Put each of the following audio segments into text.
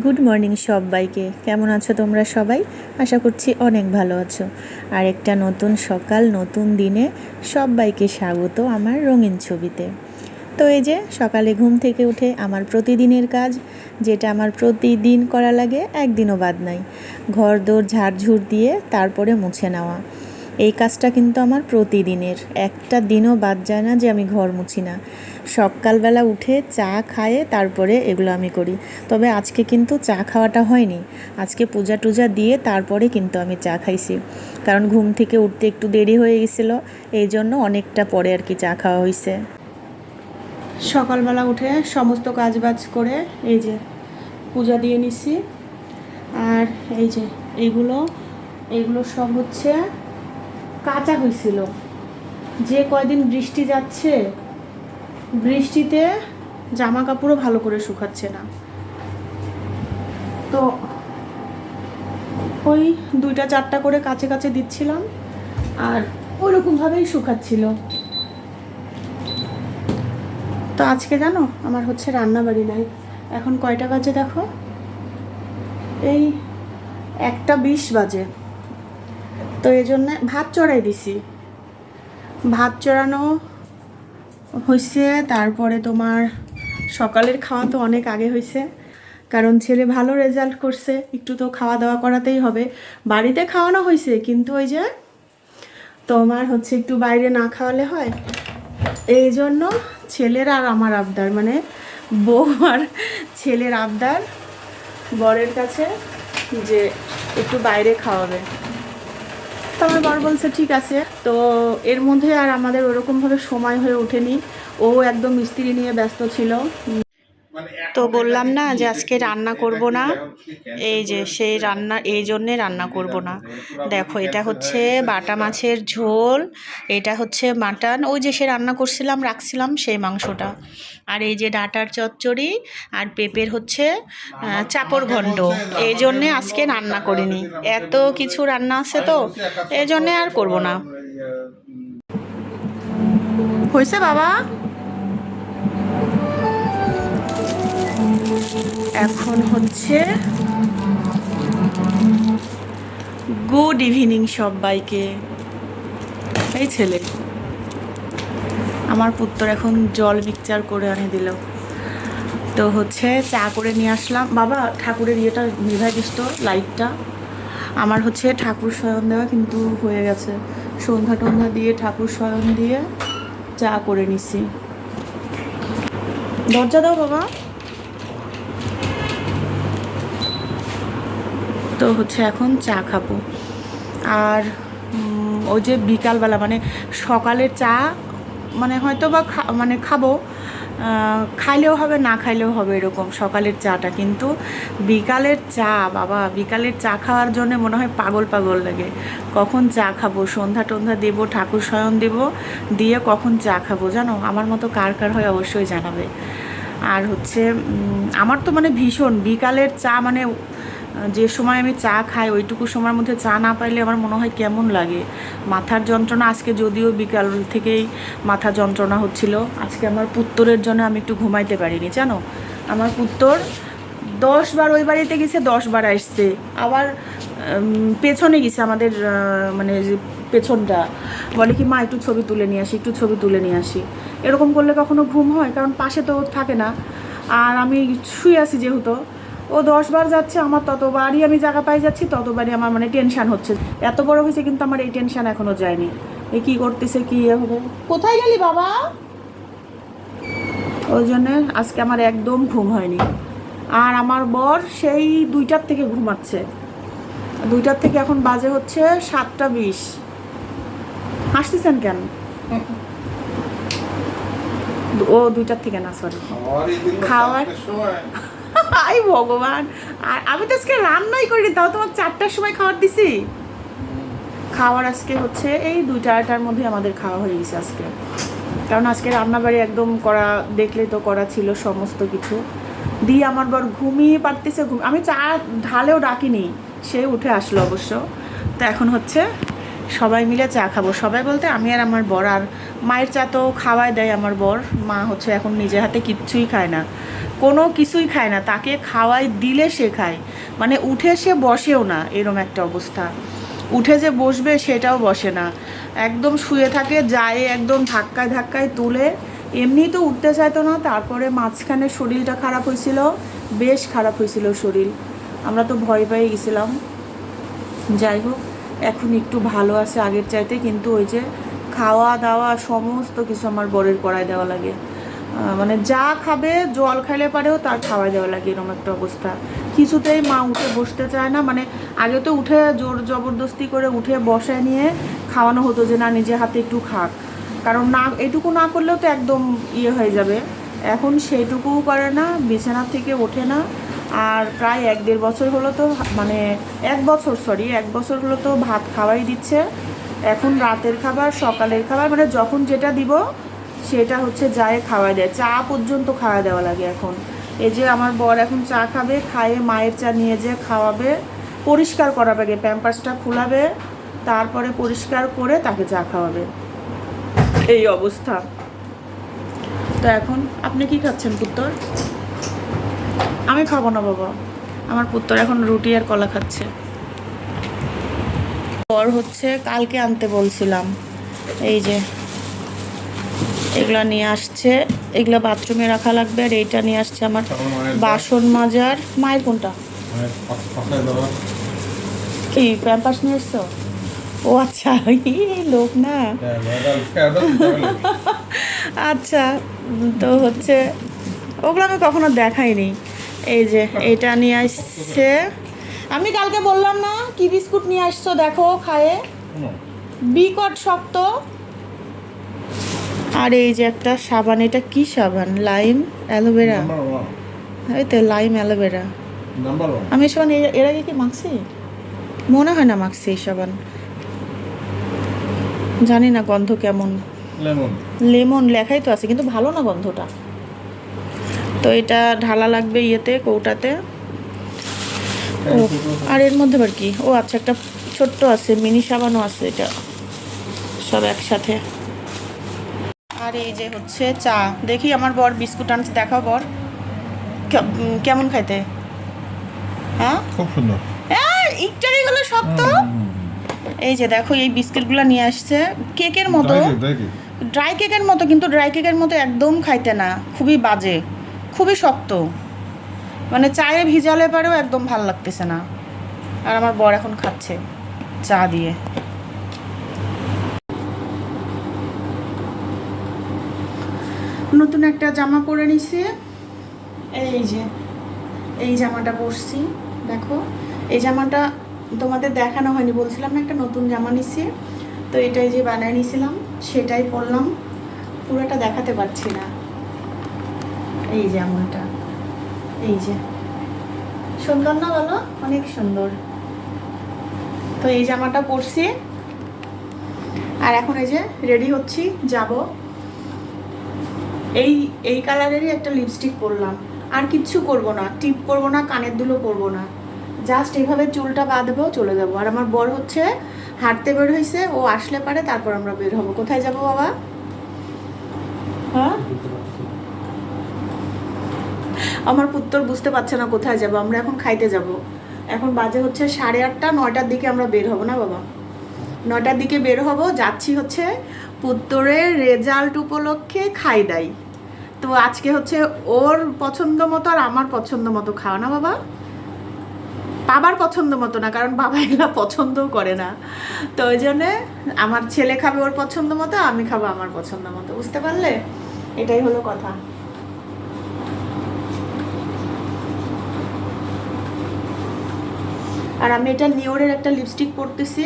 Good morning সবাইকে। কেমন আছো তোমরা সবাই? আশা করছি অনেক ভালো আছো। আর একটা নতুন সকাল, নতুন দিনে সবাইকে স্বাগত আমার রঙিন ছবিতে। তো এই যে সকালে ঘুম থেকে উঠে আমার প্রতিদিনের কাজ, যেটা আমার প্রতিদিন করা লাগে, একদিনও বাদ নাই। ঘর দোর ঝাড়ঝুড় দিয়ে তারপরে মুছে নেওয়া। এই কাজটা কিন্তু আমার প্রতিদিনের, একটা দিনও বাদ যায় না যে আমি ঘর মুছি না। সকালবেলা উঠে চা খায়ে তারপরে এগুলো আমি করি। তবে আজকে কিন্তু চা খাওয়াটা হয়নি, আজকে পূজা টুজা দিয়ে তারপরে কিন্তু আমি চা খাইছি, কারণ ঘুম থেকে উঠতে একটু দেরি হয়ে গেছিলো, এই জন্য অনেকটা পরে আর কি চা খাওয়া হয়েছে। সকালবেলা উঠে সমস্ত কাজবাজ করে এই যে পূজা দিয়ে নিছি। আর এই যে এইগুলো সব হচ্ছে কাঁচা হয়েছিল। যে কয়দিন বৃষ্টি যাচ্ছে, বৃষ্টিতে জামা কাপড়ও ভালো করে শুকাচ্ছে না, তো ওই 2টা 4টা করে কাছে কাছে দিচ্ছিলাম আর ওইরকমভাবেই শুকাচ্ছিল। তো আজকে জানো আমার হচ্ছে রান্না বাড়ি নাই। এখন কয়টা বাজে দেখো, এই 1টা 20 বাজে। তো এই জন্যে ভাত চড়াই দিছি, ভাত চড়ানো হয়েছে। তারপরে তোমার সকালের খাওয়া তো অনেক আগে হয়েছে, কারণ ছেলে ভালো রেজাল্ট করছে, একটু তো খাওয়া দাওয়া করাতেই হবে। বাড়িতে খাওয়ানো হয়েছে, কিন্তু ওই যে তোমার হচ্ছে একটু বাইরে না খাওয়ালে হয়, এই জন্য ছেলের আর আমার আবদার, মানে বউ আর ছেলের আবদার বরের কাছে যে একটু বাইরে খাওয়াবে। তো আমার বর বলছে ঠিক আছে। তো এর মধ্যে আর আমাদের ওরকমভাবে সময় হয়ে ওঠেনি, ও একদম মিস্ত্রি নিয়ে ব্যস্ত ছিল। তো বললাম না যে আজকে রান্না করব না, এই যে সেই রান্না, এই জন্যে রান্না করব না। দেখো এটা হচ্ছে বাটা মাছের ঝোল, এটা হচ্ছে মাটন, ওই যে সে রান্না করছিলাম রাখছিলাম সেই মাংসটা। আর এই যে ডাঁটার চচ্চড়ি আর পেঁপের হচ্ছে চাপড় ঘন্ট। এই জন্যে আজকে রান্না করিনি, এত কিছু রান্না আছে তো এই জন্যে আর করব না। হয়েছে বাবা? এখন হচ্ছে গুড ইভিনিং সবাইকে। এই ছেলে আমার পুত্র এখন জল মিক্সচার করে আনে দিল। তো হচ্ছে চা করে নিয়ে আসলাম। বাবা ঠাকুরের ইয়েটা নিভাই দিস তো, লাইটটা। আমার হচ্ছে ঠাকুর শয়ন দেওয়া কিন্তু হয়ে গেছে, সন্ধ্যা টন্ধ্যা দিয়ে ঠাকুর শয়ন দিয়ে চা করে নিছি। দরজা দাও বাবা। তো হচ্ছে এখন চা খাবো। আর ওই যে বিকালবেলা, মানে সকালের চা মানে হয়তো বা মানে খাবো, খাইলেও হবে না খাইলেও হবে এরকম সকালের চাটা, কিন্তু বিকালের চা, বাবা বিকালের চা খাওয়ার জন্য মনে হয় পাগল পাগল লাগে। কখন চা খাবো, সন্ধ্যা টন্ধ্যা দেবো, ঠাকুর শয়ন দেবো, দিয়ে কখন চা খাবো জানো? আমার মতো কার কার হয় অবশ্যই জানাবে। আর হচ্ছে আমার তো মানে ভীষণ বিকালের চা, মানে যে সময় আমি চা খাই ওইটুকু সময়ের মধ্যে চা না পাইলে আমার মনে হয় কেমন লাগে। মাথার যন্ত্রণা, আজকে যদিও বিকাল থেকেই মাথা যন্ত্রণা হচ্ছিল। আজকে আমার পুত্তরের জন্য আমি একটু ঘুমাইতে পারিনি জানো। আমার পুত্তর 10 বার ওই বাড়িতে গেছে, 10 বার আসছে, আবার পেছনে গেছে আমাদের মানে যে পেছনটা, বলে কি মা একটু ছবি তুলে নিয়ে আসি, একটু ছবি তুলে নিয়ে আসি। এরকম করলে কখনো ঘুম হয়? কারণ পাশে তো থাকে না, আর আমি শুয়ে আছি যেহেতু। ও 10 বার যাচ্ছে, আমার ততবারই আমি জায়গা পাই যাচ্ছি, ততবারই আমার মানে টেনশান হচ্ছে। এত বড় হয়েছে কিন্তু আমার এই টেনশান এখনো যায়নি, এই কী করতেছে কী হবে। কোথায় গেলি বাবা? ওই জন্যে আজকে আমার একদম ঘুম হয়নি। আর আমার বর সেই 2টার থেকে ঘুমাচ্ছে, 2টার থেকে এখন বাজে হচ্ছে 7টা 20। হাসতেছেন কেন? ও 2টার থেকে না, সরি, খাওয়ার আই ভগবান। আর আমি তো আজকে রান্নাই করিনি, তাও তোমার 4টার সময় খাওয়ার দিছি। খাওয়ার আজকে হচ্ছে এই 2টা 2টার মধ্যে আমাদের খাওয়া হয়ে গেছে আজকে, কারণ আজকে রান্নাবাড়ি একদম করা, দেখলে তো করা ছিল সমস্ত কিছু দিয়ে। আমার বর ঘুমিয়ে পারতেছে, আমি চা ঢালেও ডাকিনি, সে উঠে আসলো অবশ্য। তো এখন হচ্ছে সবাই মিলে চা খাবো, সবাই বলতে আমি আর আমার বর। আর মায়ের চা তো খাওয়াই দেয় আমার বর, মা হচ্ছে এখন নিজে হাতে কিচ্ছুই খায় না, কোনো কিছুই খায় না, তাকে খাওয়াই দিলে সে খায়, মানে উঠে সে বসেও না, এরম একটা অবস্থা। উঠে যে বসবে সেটাও বসে না, একদম শুয়ে থাকে, যায় একদম ধাক্কায় ধাক্কায় তুলে। এমনি তো উঠতে চাইতো না, তারপরে মাঝখানে শরীরটা খারাপ হয়েছিল, বেশ খারাপ হয়েছিল শরীর, আমরা তো ভয় পেয়ে গেছিলাম। যাই হোক, এখন একটু ভালো আছে আগের চাইতে, কিন্তু ওই যে খাওয়া দাওয়া সমস্ত কিছু আমার বরের করায় দেওয়া লাগে, মানে যা খাবে, জল খাইলে পারেও তার খাওয়াই দেওয়া লাগে, এরকম একটা অবস্থা। কিছুতেই মা উঠে বসতে চায় না, মানে আগে তো উঠে জোর জবরদস্তি করে উঠে বসায় নিয়ে খাওয়ানো হতো যে না নিজে হাতে একটু খাক, কারণ না এটুকু না করলেও তো একদম ইয়ে হয়ে যাবে। এখন সেইটুকুও করে না, বিছানা থেকে ওঠে না। আর প্রায় 1-1.5 বছর হলো তো, মানে 1 বছর হলো তো ভাত খাওয়াই দিচ্ছে। এখন রাতের খাবার, সকালের খাবার, মানে যখন যেটা দিব সেটা হচ্ছে যায় খাওয়াই দেয়, চা পর্যন্ত খাওয়া দেওয়া লাগে এখন। এই যে আমার বর এখন চা খাবে, খাইয়ে মায়ের চা নিয়ে যেয়ে খাওয়াবে, পরিষ্কার করাবে, আগে প্যাম্পাসটা খোলাবে, তারপরে পরিষ্কার করে তাকে চা খাওয়াবে, এই অবস্থা। তো এখন আপনি কি খাচ্ছেন পুত্তর? আমি খাবো না বাবা, আমার পুত্তর এখন রুটি আর কলা খাচ্ছে। বর হচ্ছে কালকে আনতে বলছিলাম, এই যে এগুলা নিয়ে আসছে, এগুলা বাথরুমে রাখা লাগবে, আর এইটা নিয়ে আসছে আমার বাসন মাজার। মায়ের কোনটা? কি প্যাম্পাস নিয়ে এসছো? ও আচ্ছা, এই লোক না। আচ্ছা, তো হচ্ছে ওগুলো আমি কখনো দেখাইনি। এই যে এটা নিয়ে আসছে, আমি কালকে বললাম না কি বিস্কুট নিয়ে আসছো, দেখো খায়ে বিকট শক্ত। আর এই যে একটা সাবান, এটা কি সাবান? লাইম অ্যালোভেরা, এই তো লাইম অ্যালোভেরা। আমি সাবান এর আগে কি মাখছি? মনে হয় না মাখছি এই সাবান, জানি না গন্ধ কেমন। লেমন লেখাই তো আছে, কিন্তু ভালো না গন্ধটা। তো এটা ঢালা লাগবে ইয়েতে, কৌটাতে। ও আর এর মধ্যে আবার কি? ও আচ্ছা, একটা ছোট্ট আছে, মিনি সাবানও আছে, এটা সব একসাথে। আর এই যে হচ্ছে চা। দেখি আমার বর বিস্কুট আনছে, দেখাও বর কেমন খাইতে। হ্যাঁ খুব সুন্দর, ইটারিগুলো শক্ত। এই যে দেখো এই বিস্কিটগুলো নিয়ে আসছে, কেকের মতো, ড্রাই কেকের মতো, কিন্তু ড্রাই কেকের মতো একদম খাইতে না, খুবই বাজে, খুবই শক্ত, মানে চায়ে ভিজালে পারেও একদম ভাল লাগতেছে না। আর আমার বর এখন খাচ্ছে চা দিয়ে। নতুন একটা জামা পরে নিছি, এই যে এই জামাটা পরছি, দেখো এই জামাটা তোমাদের দেখানো হয়নি, বলছিলাম না একটা নতুন জামা নিছি, তো এটাই যে বানায় নিয়েছিলাম সেটাই পরলাম, পুরোটা দেখাতে পারছি না। এই যে এমনটা, এই যে সুন্দর না বলো? অনেক সুন্দর। তো এই জামাটা পরছি, আর এখন এই যে রেডি হচ্ছি, যাব। এই এই কালারেরই একটা লিপস্টিক পরলাম, আর কিচ্ছু করব না, টিপ করব না, কানের দুলও পরবো না, জাস্ট এইভাবে চুলটা বাঁধবো, চলে যাব। আর আমার বর হচ্ছে হাঁটতে বের হয়েছে, ও আসলে পারে তারপর আমরা বের হবো। কোথায় যাব বাবা? হ্যাঁ, আমার পুত্তর বুঝতে পারছে না কোথায় যাব, আমরা এখন খাইতে যাব। এখন বাজে হচ্ছে 8:30, 9টার দিকে আমরা বের হব না বাবা, 9টার দিকে বের হব, যাচ্ছি হচ্ছে পুত্তরের রেজাল্ট উপলক্ষে খাই দাই। তো আজকে হচ্ছে ওর পছন্দ মতো আর আমার পছন্দ মতো খাওয়া, না বাবা? বাবার পছন্দ মতো না, কারণ বাবা এগুলো পছন্দও করে না। তো ওই জন্যে আমার ছেলে খাবে ওর পছন্দ মতো, আমি খাবো আমার পছন্দ মতো, বুঝতে পারলে? এটাই হলো কথা। আর আমি এটা নিওরের একটা লিপস্টিক পরতেছি,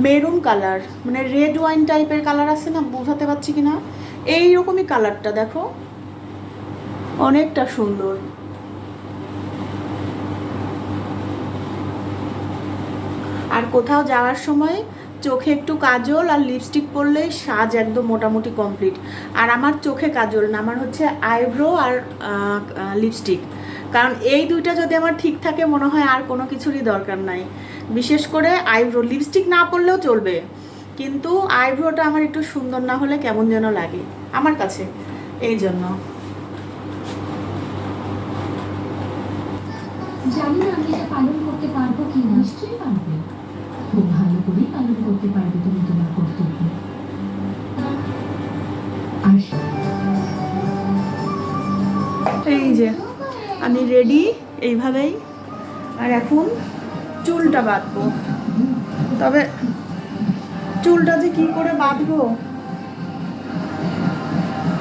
মেরুন কালার, মানে রেড ওয়াইন টাইপের কালার আছে না, বোঝাতে পারছি কিনা, এইরকমই কালারটা, দেখো অনেকটা সুন্দর। আর কোথাও যাওয়ার সময় চোখে একটু কাজল আর লিপস্টিক পরলেই সাজ একদম মোটামুটি কমপ্লিট। আর আমার চোখে কাজল না, আমার হচ্ছে আইব্রো আর লিপস্টিক, কারণ এই দুইটা যদি আমার ঠিক থাকে মনে হয় আর কোনো কিছুরই দরকার নাই। বিশেষ করে আইব্রো, লিপস্টিক না পরলেও চলবে, কিন্তু আইব্রোটা আমার একটু সুন্দর না হলে কেমন যেন লাগে আমার কাছে, এই জন্য। জানি না আমি এটা পালন করতে পারবো কি না। নিশ্চয়ই পারবে, খুব ভালো করে পালন করতে পারবে তুমি তোমার কর্তব্য। এই যে আমি রেডি এইভাবেই। আর এখন চুলটা বাঁধবো, তবে চুলটা যে কি করে বাঁধবো,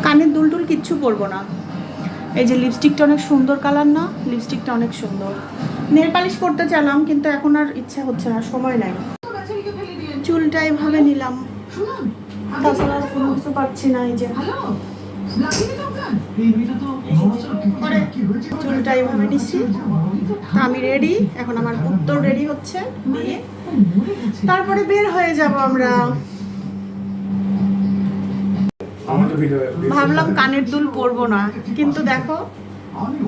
কানের দুল টুল কিচ্ছু পরবো না। এই যে লিপস্টিকটা অনেক সুন্দর কালার না, লিপস্টিকটা অনেক সুন্দর। নেল পালিশ করতে চাইলাম কিন্তু এখন আর ইচ্ছা হচ্ছে না, সময় নাই। চুলটা এইভাবে নিলাম, তাছাড়া কোনো কিছু পাচ্ছি না। এই যে চুলটা এইভাবে নিচ্ছি। তা আমি রেডি, এখন আমার উত্তর রেডি হচ্ছে দিয়ে তারপরে বের হয়ে যাব আমরা। ভাবলাম কানের দুল পরবো না, কিন্তু দেখো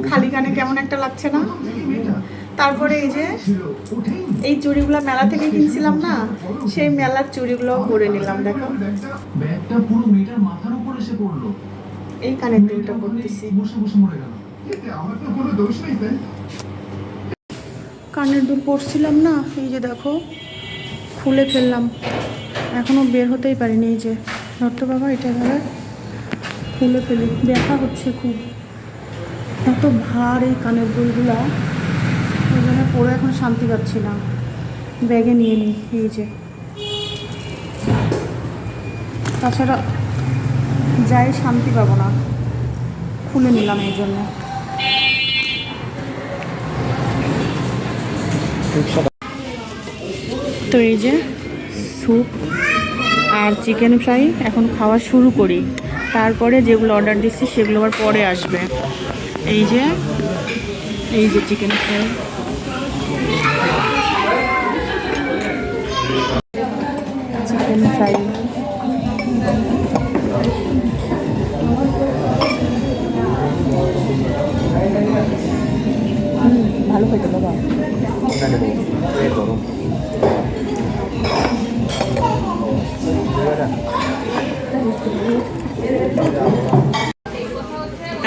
খালি কানে কেমন একটা লাগছে না। তারপরে এই যে এই চুড়িগুলো মেলা থেকে কিনছিলাম না, সেই মেলার চুড়িগুলো পরে নিলাম। দেখো এই কানের দুলটা পরতেছি। কানের দুল পরছিলাম না, এই যে দেখো খুলে ফেললাম, এখনো বের হতেই পারিনি। এই যে ধরতো বাবা, এটা এভাবে খুলে ফেলি, ব্যথা হচ্ছে খুব, এত ভার এই কানের দুলগুলা, ওই জন্য পরে এখন শান্তি পাচ্ছি না। ব্যাগে নিয়ে নিই, এই যে তাছাড়া যাই শান্তি পাবো না, খুলে নিলাম এই জন্য। তো এই যে স্যুপ আর চিকেন ফ্রাই এখন খাওয়া শুরু করি, তারপরে যেগুলো অর্ডার দিচ্ছি সেগুলো আবার পরে আসবে। এই যে চিকেন ফ্রাই, চিকেন ফ্রাই ভালো হয়েছে বাবা।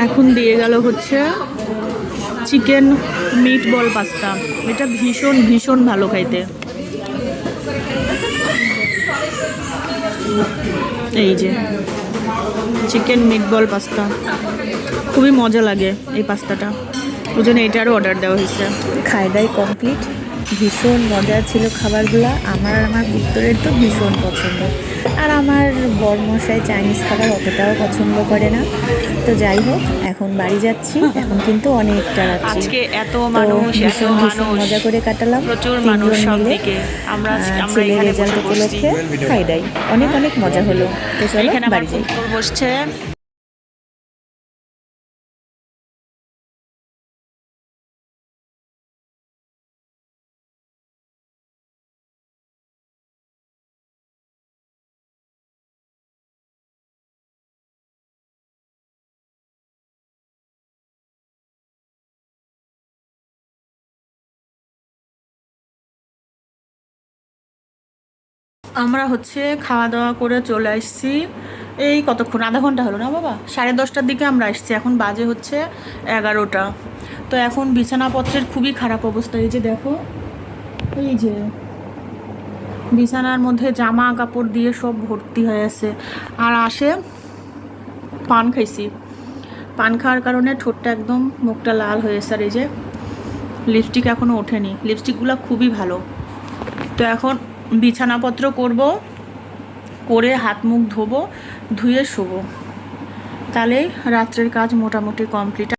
এখন দিয়ে গেল হচ্ছে চিকেন মিট বল পাস্তা, এটা ভীষণ ভীষণ ভালো খাইতে। এই যে চিকেন মিট বল পাস্তা খুবই মজা লাগে এই পাস্তাটা, ওই জন্য এটারও অর্ডার দেওয়া হয়েছে। খাই দাই কমপ্লিট, ভীষণ মজা ছিল খাবারগুলো। আমার পুত্রের তো ভীষণ পছন্দ, আর আমার বরমশাই চাইনিজ খাবার অতটাও পছন্দ করে না। তো যাই হোক, এখন বাড়ি যাচ্ছি, এখন কিন্তু অনেকটা রাত্রি। আজকে এত মানুষ, ভীষণ মজা করে কাটালাম, প্রচুর মানুষ সব দিকে। আমরা ছেলের রেজাল্ট উপলক্ষে খাই দাই অনেক মজা হলো। তো চলো বাড়ি যাই। বসছে। আমরা হচ্ছে খাওয়া দাওয়া করে চলে আসছি, এই কতক্ষণ, আধা ঘন্টা হলো না বাবা, 10:30টার দিকে আমরা আসছি, এখন বাজে হচ্ছে 11টা। তো এখন বিছানাপত্রের খুবই খারাপ অবস্থা। এই যে দেখো, এই যে বিছানার মধ্যে জামা কাপড় দিয়ে সব ভর্তি হয়ে আছে। আর আসে পান খাইছি, পান খাওয়ার কারণে ঠোঁটটা একদম, মুখটা লাল হয়েছে। আর এই যে লিপস্টিক এখনও ওঠেনি, লিপস্টিকগুলো খুবই ভালো। তো এখন বিছানাপত্র করব, করে হাত মুখ ধোবো, ধুয়ে শোবো, তাহলে রাত্রের কাজ মোটামুটি কমপ্লিট।